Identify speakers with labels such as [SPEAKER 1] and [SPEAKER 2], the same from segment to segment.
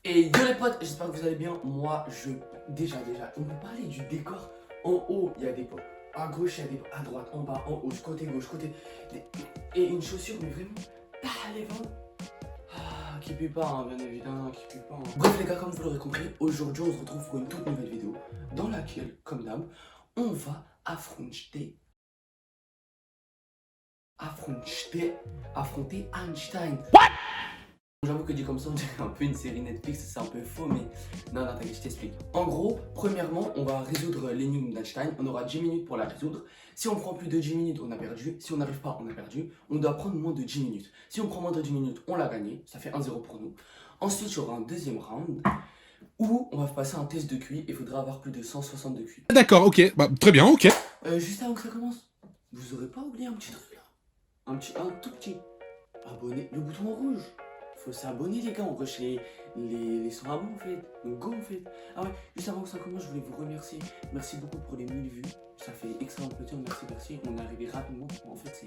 [SPEAKER 1] Et yo les potes, j'espère que vous allez bien. Moi, déjà, on peut parler du décor. En haut, il y a des pots. À gauche, il y a des pots. À droite, en bas, en haut, côté gauche, côté... Et une chaussure, mais vraiment... Ah, les vents. Ah, qui pue pas, hein, bien évidemment, qui pue pas. Hein. Bref les gars, comme vous l'aurez compris, aujourd'hui, on se retrouve pour une toute nouvelle vidéo dans laquelle, comme d'hab, on va affronter Einstein. J'avoue que dit comme ça, on dirait un peu une série Netflix, c'est un peu faux, mais non, t'inquiète, je t'explique. En gros, premièrement, on va résoudre l'énigme d'Einstein. On aura 10 minutes pour la résoudre. Si on prend plus de 10 minutes, on a perdu. Si on n'arrive pas, on a perdu. On doit prendre moins de 10 minutes. Si on prend moins de 10 minutes, on l'a gagné. Ça fait 1-0 pour nous. Ensuite, il y aura un deuxième round où on va passer un test de QI. Il faudra avoir plus de 160 de QI.
[SPEAKER 2] D'accord, ok, bah, très bien, ok.
[SPEAKER 1] Juste avant que ça commence, vous aurez pas oublié un petit truc là? Un tout petit. Abonnez, le bouton rouge. Faut s'abonner les gars, on rush les 100 abonnés en fait, donc go en fait. Ah ouais, juste avant que ça commence, je voulais vous remercier. Merci beaucoup pour les 1000 vues, ça fait extrêmement plaisir, merci. On est arrivé rapidement, en fait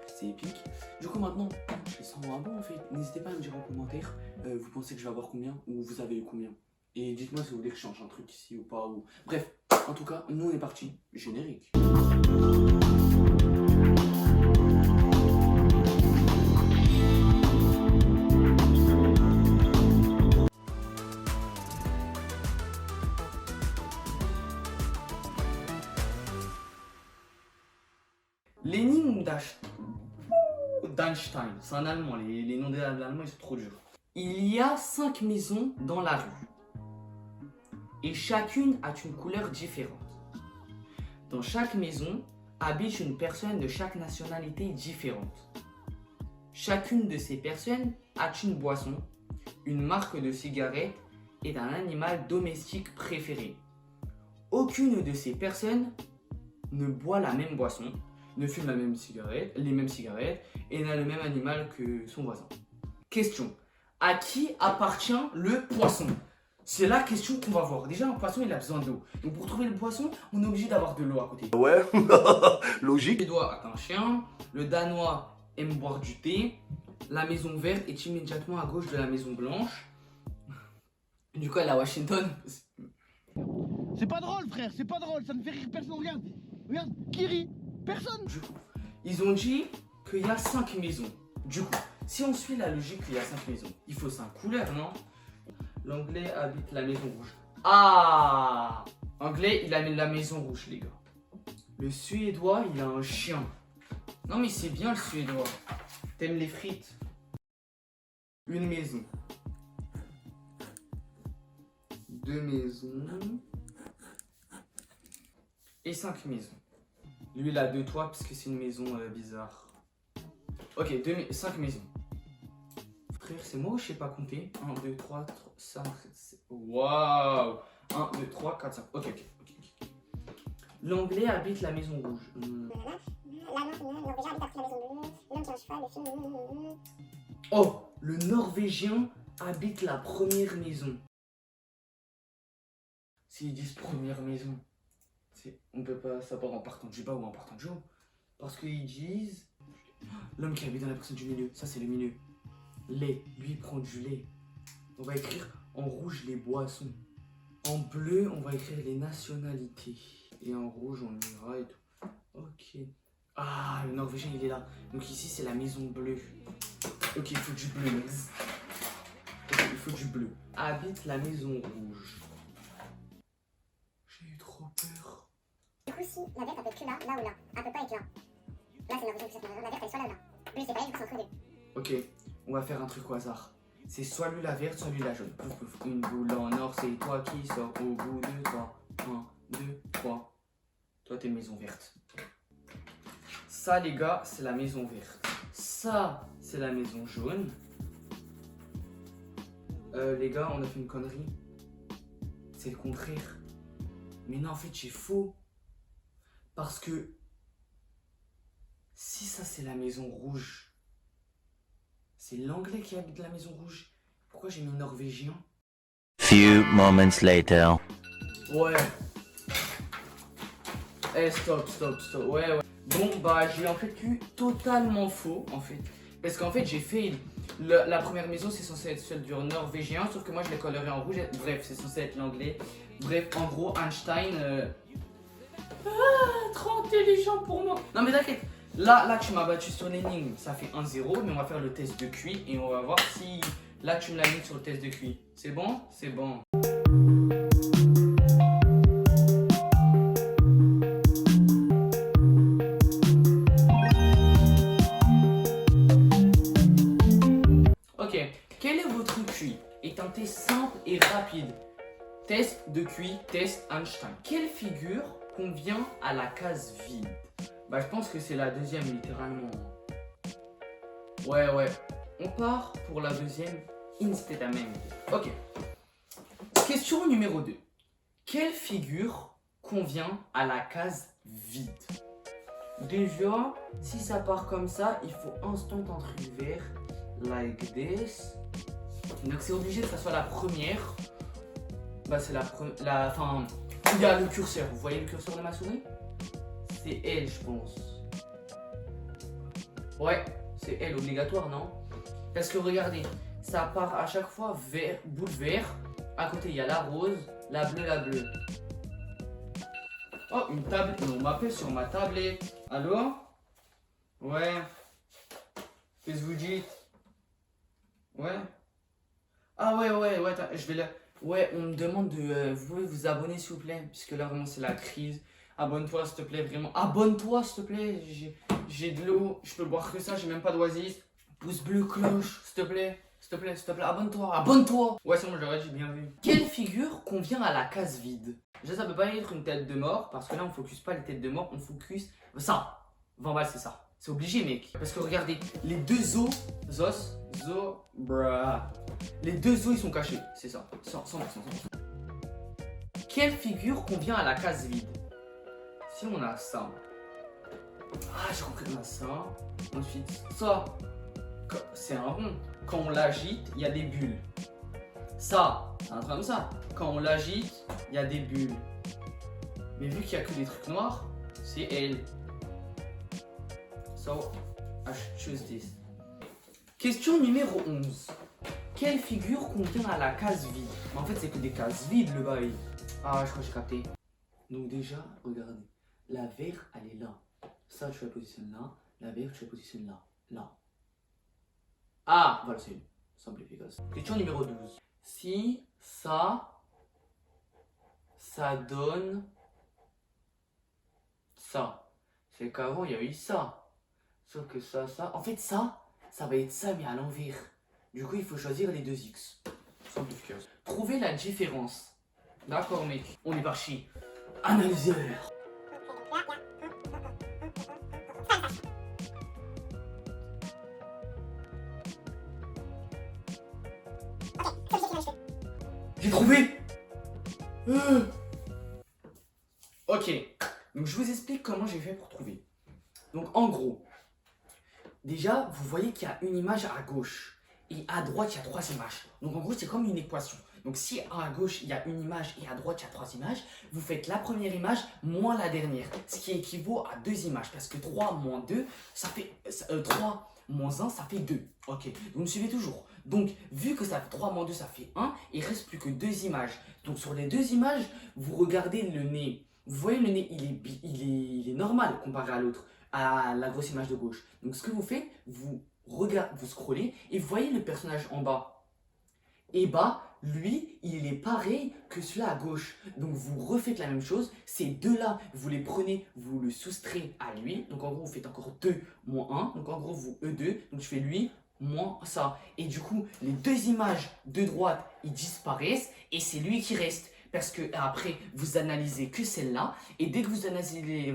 [SPEAKER 1] c'est épique. Du coup maintenant, les 100 abonnés en fait, n'hésitez pas à me dire en commentaire, vous pensez que je vais avoir combien ou vous avez eu combien. Et dites-moi si vous voulez que je change un truc ici ou pas. Ou... Bref, en tout cas, nous on est parti, générique. L'énigme d'Einstein, c'est en allemand, les noms des allemands ils sont trop durs. Il y a 5 maisons dans la rue et chacune a une couleur différente. Dans chaque maison habite une personne de chaque nationalité différente. Chacune de ces personnes a une boisson, une marque de cigarette et un animal domestique préféré. Aucune de ces personnes ne boit la même boisson, ne fume les mêmes cigarettes et n'a le même animal que son voisin. Question. À qui appartient le poisson? C'est la question qu'on va voir. Déjà, un poisson, il a besoin d'eau. Donc pour trouver le poisson, on est obligé d'avoir de l'eau à côté.
[SPEAKER 3] Ouais, logique.
[SPEAKER 1] Le Suédois a un chien, le Danois aime boire du thé, la maison verte est immédiatement à gauche de la maison blanche. Du coup, elle est à Washington.
[SPEAKER 4] C'est pas drôle, frère, c'est pas drôle, ça ne fait rire personne. Regarde, qui rit? Personne.
[SPEAKER 1] Du coup, ils ont dit qu'il y a 5 maisons. Du coup, si on suit la logique qu'il y a 5 maisons, il faut 5 couleurs, non? L'anglais habite la maison rouge. Ah! Anglais, il a la maison rouge, les gars. Le suédois, il a un chien. Non mais c'est bien le suédois. T'aimes les frites? Une maison. 2 maisons. Et 5 maisons. Lui, il a 2 toits parce que c'est une maison bizarre. Ok, 5 maisons. Frère, c'est moi ou je sais pas compter? 1, 2, 3, 5, 7. Waouh! 1, 2, 3, 4, 5. Ok. L'anglais habite la maison rouge. Oh! Le norvégien habite la première maison. S'ils disent première maison, on peut pas savoir en partant du bas ou en partant du haut. Parce qu'ils disent... L'homme qui habite dans la personne du milieu, ça c'est le milieu. Lait, lui il prend du lait. On va écrire en rouge les boissons. En bleu, on va écrire les nationalités. Et en rouge, on ira et tout. Ok. Ah, le norvégien il est là. Donc ici c'est la maison bleue. Ok, il faut du bleu. Ok, il faut du bleu. Habite la maison rouge. J'ai eu trop peur.
[SPEAKER 5] Du coup, si la verte elle peut être que là, là ou là, elle peut pas être là. Là, c'est la raison que la verte elle est soit là ou là. Bleu, c'est pareil, du coup, c'est entre deux.
[SPEAKER 1] Ok, on va faire un truc au hasard. C'est soit lui la verte, soit lui la jaune. Pouf, pouf. Une boule en or, c'est toi qui sors au bout de 3. 1, 2, 3. Toi, t'es maison verte. Ça, les gars, c'est la maison verte. Ça, c'est la maison jaune. Les gars, on a fait une connerie. C'est le contraire. Mais non, en fait, j'ai faux. Parce que si ça, c'est la maison rouge, c'est l'anglais qui habite la maison rouge. Pourquoi j'ai mis norvégien?
[SPEAKER 3] Few moments later.
[SPEAKER 1] Ouais. Eh, stop. Ouais. Bon, bah, j'ai en fait eu totalement faux, en fait. Parce qu'en fait, j'ai fait La première maison, c'est censé être celle du norvégien, sauf que moi je l'ai coloré en rouge. Bref, c'est censé être l'anglais. Bref, en gros, Einstein. Trop intelligent pour moi. Non, mais t'inquiète. Là, tu m'as battu sur l'énigme. Ça fait 1-0, mais on va faire le test de QI et on va voir si. Là, tu me l'as mis sur le test de QI. C'est bon? C'est bon. Ok. Quel est votre QI? Est un test simple et rapide. Test de QI, test Einstein. Quelle figure convient à la case vide? Bah, je pense que c'est la deuxième, littéralement. Ouais. On part pour la deuxième instantanément. Ok. Question numéro 2. Quelle figure convient à la case vide? Déjà, si ça part comme ça, il faut instant un truc vert. Like this. Donc c'est obligé que ça soit la première. Bah c'est enfin, il y a le curseur. Vous voyez le curseur de ma souris? C'est elle, je pense. Ouais, c'est elle, obligatoire, non? Parce que regardez, ça part à chaque fois vert, boule vert. À côté, il y a la rose, la bleue. Oh, une tablette. On m'appelle sur ma tablette. Allô? Ouais. Qu'est-ce que vous dites? Ouais. Ah ouais, je vais là. Ouais, on me demande de... vous pouvez vous abonner s'il vous plaît, puisque là vraiment c'est la crise. Abonne-toi s'il te plaît, vraiment. Abonne-toi s'il te plaît. J'ai de l'eau, je peux boire que ça, j'ai même pas d'oasis. Pouce bleu, cloche, s'il te plaît. S'il te plaît, abonne-toi. Ouais, c'est bon, j'aurais dit bien vu. Quelle figure convient à la case vide? Déjà, ça peut pas être une tête de mort, parce que là on focus pas les têtes de mort, on focus... Ça, 20 balles c'est ça. C'est obligé mec. Parce que regardez, les deux os, les deux os ils sont cachés, c'est ça. 100%. Quelle figure convient à la case vide? Si on a ça. Ah, j'ai compris, on a ça. Ensuite, ça, c'est un rond. Quand on l'agite, il y a des bulles. Ça, c'est un truc comme ça. Quand on l'agite, il y a des bulles. Mais vu qu'il n'y a que des trucs noirs, c'est elle. So, I choose this. Question numéro 11. Quelle figure convient à la case vide? Mais en fait, c'est que des cases vides le bail. Ah, je crois que j'ai capté. Donc déjà, regardez. La verte, elle est là. Ça, tu la positionnes là. La verte, tu la positionnes là. Là. Ah, voilà, c'est une. Simple et efficace. Question numéro 12. Si ça donne ça. C'est qu'avant, il y a eu ça. Sauf que ça. En fait, ça va être ça, mais à l'envers. Du coup, il faut choisir les deux X. Simple et efficace. Trouver la différence. D'accord, mec. On est parti. Analyseur. J'ai trouvé. Ok, donc je vous explique comment j'ai fait pour trouver. Donc en gros, déjà vous voyez qu'il y a une image à gauche et à droite il y a 3 images. Donc en gros c'est comme une équation. Donc si à gauche il y a une image et à droite il y a 3 images, vous faites la première image moins la dernière, ce qui équivaut à 2 images parce que 3 moins 2 ça fait 3 moins 1 ça fait 2. Ok, vous me suivez toujours. Donc vu que ça fait 3 moins 2 ça fait 1, il reste plus que 2 images. Donc sur les 2 images, vous regardez le nez. Vous voyez le nez, il est normal comparé à l'autre, à la grosse image de gauche. Donc ce que vous faites, vous scrollez et vous voyez le personnage en bas. Et bah, lui, il est pareil que celui-là à gauche. Donc vous refaites la même chose. Ces deux-là, vous les prenez, vous le soustrayez à lui. Donc en gros, vous faites encore 2 moins 1. Donc en gros, vous E2. Donc je fais lui moins ça. Et du coup, les 2 images de droite, ils disparaissent. Et c'est lui qui reste. Parce que après, vous analysez que celle-là. Et dès que vous analysez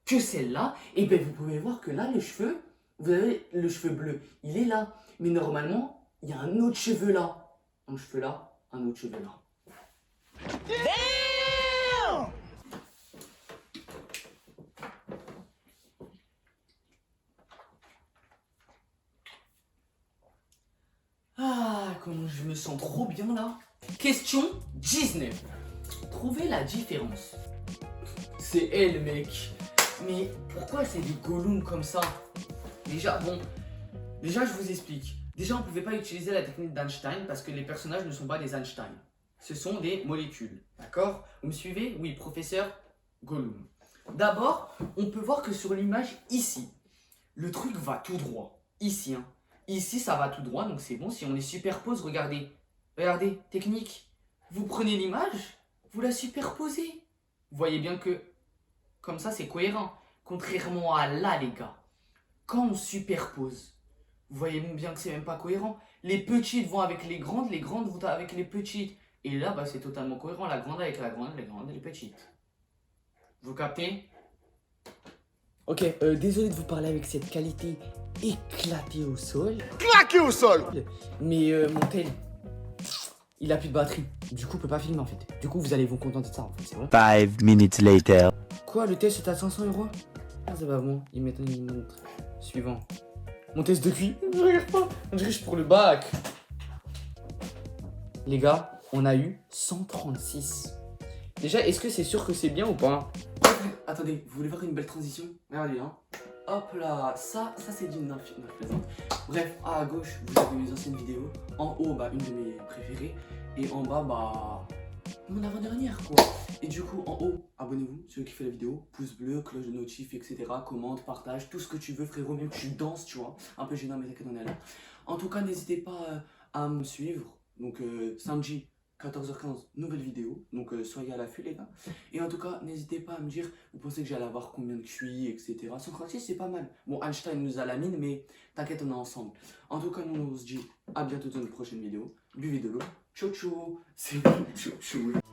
[SPEAKER 1] que celle-là, et bien vous pouvez voir que là, le cheveu, vous avez le cheveu bleu, il est là. Mais normalement, il y a un autre cheveu là. Un cheveu là, un autre cheveu là. Damn! Ah, comment je me sens trop bien là. Question 19. Trouvez la différence. C'est elle, mec. Mais pourquoi c'est des Gollum comme ça? Déjà, je vous explique. Déjà, on ne pouvait pas utiliser la technique d'Einstein parce que les personnages ne sont pas des Einstein. Ce sont des molécules. D'accord? Vous me suivez? Oui, professeur Gollum. D'abord, on peut voir que sur l'image ici, le truc va tout droit. Ici, hein. Ici, ça va tout droit, donc c'est bon. Si on les superpose, regardez. Regardez, technique. Vous prenez l'image, vous la superposez. Vous voyez bien que, comme ça, c'est cohérent. Contrairement à là, les gars. Quand on superpose, vous voyez bien que c'est même pas cohérent. Les petites vont avec les grandes vont avec les petites. Et là, bah, c'est totalement cohérent. La grande avec la grande et les petites. Vous captez? Ok, désolé de vous parler avec cette qualité éclatée au sol.
[SPEAKER 4] Claqué au sol.
[SPEAKER 1] Mais mon tel, il a plus de batterie. Du coup, on peut pas filmer en fait. Du coup, vous allez vous contenter de ça en fait, c'est vrai.
[SPEAKER 3] 5 minutes later.
[SPEAKER 1] Quoi, le test est à 500 €? Ah, c'est pas bon. Il m'étonne, il montre. Suivant. Mon test de QI. Je regarde pas. On dirait que je suis pour le bac. Les gars, on a eu 136. Déjà, est-ce que c'est sûr que c'est bien ou pas? Attendez, vous voulez voir une belle transition? Regardez, hein. Hop là, ça c'est d'une plaisante. Bref, à gauche, vous avez mes anciennes vidéos. En haut, bah, une de mes préférées. Et en bas, bah, mon avant-dernière, quoi. Et du coup, en haut, abonnez-vous, ceux qui font la vidéo. Pouce bleu, cloche de notif, etc. Commente, partage, tout ce que tu veux, frérot. Même que tu danses, tu vois. Un peu gênant, mais t'inquiète, on est là. En tout cas, n'hésitez pas à me suivre. Donc, samedi, 14h15, nouvelle vidéo, donc soyez à l'affût les gars. Et en tout cas, n'hésitez pas à me dire, vous pensez que j'allais avoir combien de QI, etc. 136 c'est pas mal. Bon, Einstein nous a la mine, mais t'inquiète, on est ensemble. En tout cas, nous on se dit à bientôt dans une prochaine vidéo. Buvez de l'eau. Ciao ciao. C'est bon, ciao ciao.